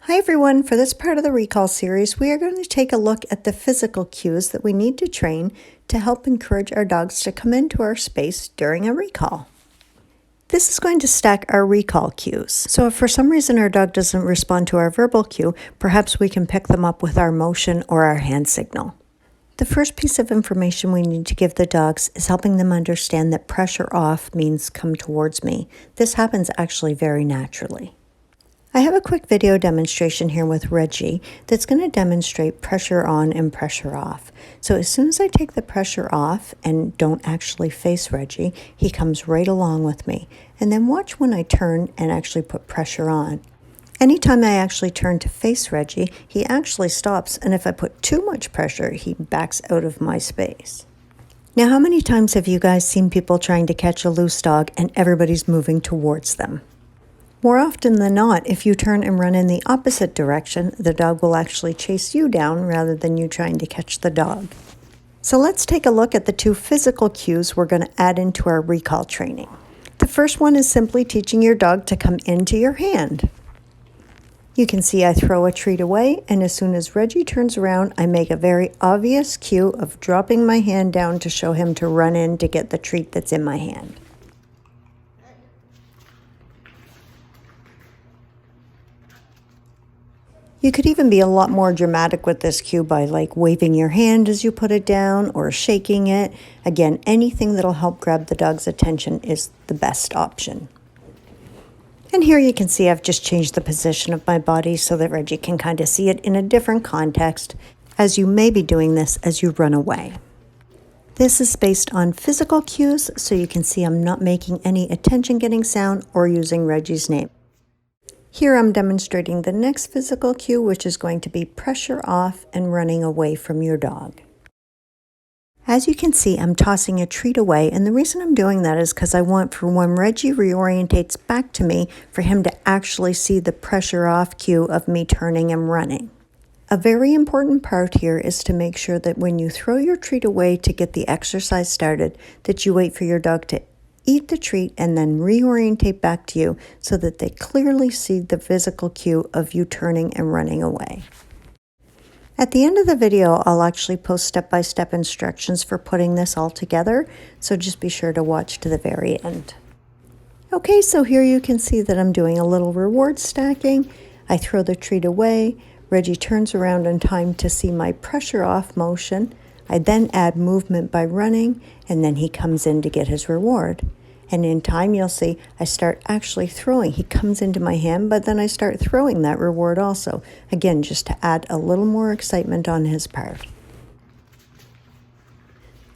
Hi everyone, for this part of the recall series, we are going to take a look at the physical cues that we need to train to help encourage our dogs to come into our space during a recall. This is going to stack our recall cues. So if for some reason our dog doesn't respond to our verbal cue, perhaps we can pick them up with our motion or our hand signal. The first piece of information we need to give the dogs is helping them understand that pressure off means come towards me. This happens actually very naturally. I have a quick video demonstration here with Reggie that's going to demonstrate pressure on and pressure off. So as soon as I take the pressure off and don't actually face Reggie, he comes right along with me. And then watch when I turn and actually put pressure on. Anytime I actually turn to face Reggie, he actually stops, and if I put too much pressure, he backs out of my space. Now, how many times have you guys seen people trying to catch a loose dog and everybody's moving towards them? More often than not, if you turn and run in the opposite direction, the dog will actually chase you down rather than you trying to catch the dog. So let's take a look at the two physical cues we're going to add into our recall training. The first one is simply teaching your dog to come into your hand. You can see I throw a treat away, and as soon as Reggie turns around, I make a very obvious cue of dropping my hand down to show him to run in to get the treat that's in my hand. You could even be a lot more dramatic with this cue by waving your hand as you put it down or shaking it. Again, anything that'll help grab the dog's attention is the best option. And here you can see I've just changed the position of my body so that Reggie can kind of see it in a different context, as you may be doing this as you run away. This is based on physical cues, so you can see I'm not making any attention-getting sound or using Reggie's name. Here I'm demonstrating the next physical cue, which is going to be pressure off and running away from your dog. As you can see, I'm tossing a treat away, and the reason I'm doing that is because I want for when Reggie reorientates back to me, for him to actually see the pressure off cue of me turning and running. A very important part here is to make sure that when you throw your treat away to get the exercise started, that you wait for your dog to eat the treat and then reorientate back to you so that they clearly see the physical cue of you turning and running away. At the end of the video, I'll actually post step-by-step instructions for putting this all together, so just be sure to watch to the very end. Okay, so here you can see that I'm doing a little reward stacking. I throw the treat away. Reggie turns around in time to see my pressure off motion. I then add movement by running, and then he comes in to get his reward. And in time, you'll see I start actually throwing. He comes into my hand, but then I start throwing that reward also. Again, just to add a little more excitement on his part.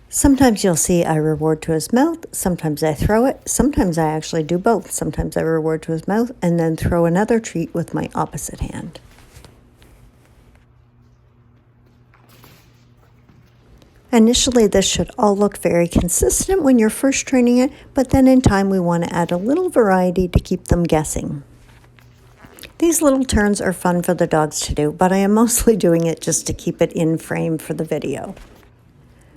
Sometimes you'll see I reward to his mouth, sometimes I throw it, sometimes I actually do both. Sometimes I reward to his mouth and then throw another treat with my opposite hand. Initially, this should all look very consistent when you're first training it, but then in time we want to add a little variety to keep them guessing. These little turns are fun for the dogs to do, but I am mostly doing it just to keep it in frame for the video.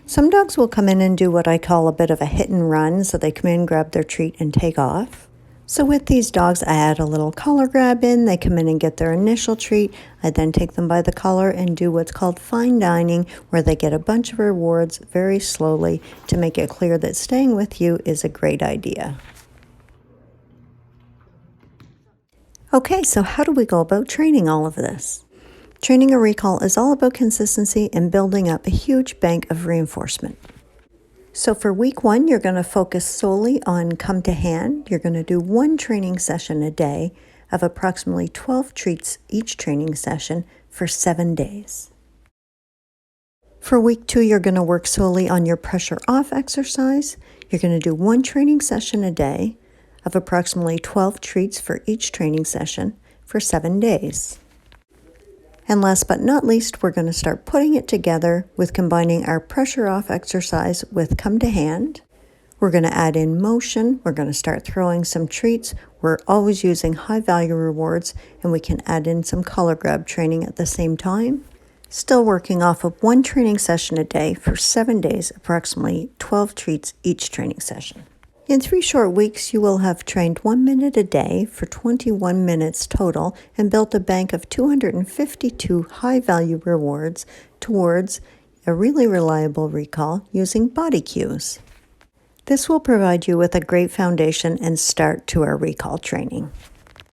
Some dogs will come in and do what I call a bit of a hit and run, so they come in, grab their treat, and take off. So with these dogs, I add a little collar grab in. They come in and get their initial treat. I then take them by the collar and do what's called fine dining, where they get a bunch of rewards very slowly to make it clear that staying with you is a great idea. Okay, so how do we go about training all of this? Training a recall is all about consistency and building up a huge bank of reinforcement. So for week 1, you're going to focus solely on come to hand. You're going to do 1 training session a day of approximately 12 treats each training session for 7 days. For week 2, you're going to work solely on your pressure off exercise. You're going to do 1 training session a day of approximately 12 treats for each training session for 7 days. And last but not least, we're going to start putting it together with combining our pressure off exercise with come to hand. We're going to add in motion. We're going to start throwing some treats. We're always using high value rewards, and we can add in some collar grab training at the same time. Still working off of 1 training session a day for 7 days, approximately 12 treats each training session. In 3 short weeks, you will have trained 1 minute a day for 21 minutes total and built a bank of 252 high-value rewards towards a really reliable recall using body cues. This will provide you with a great foundation and start to our recall training.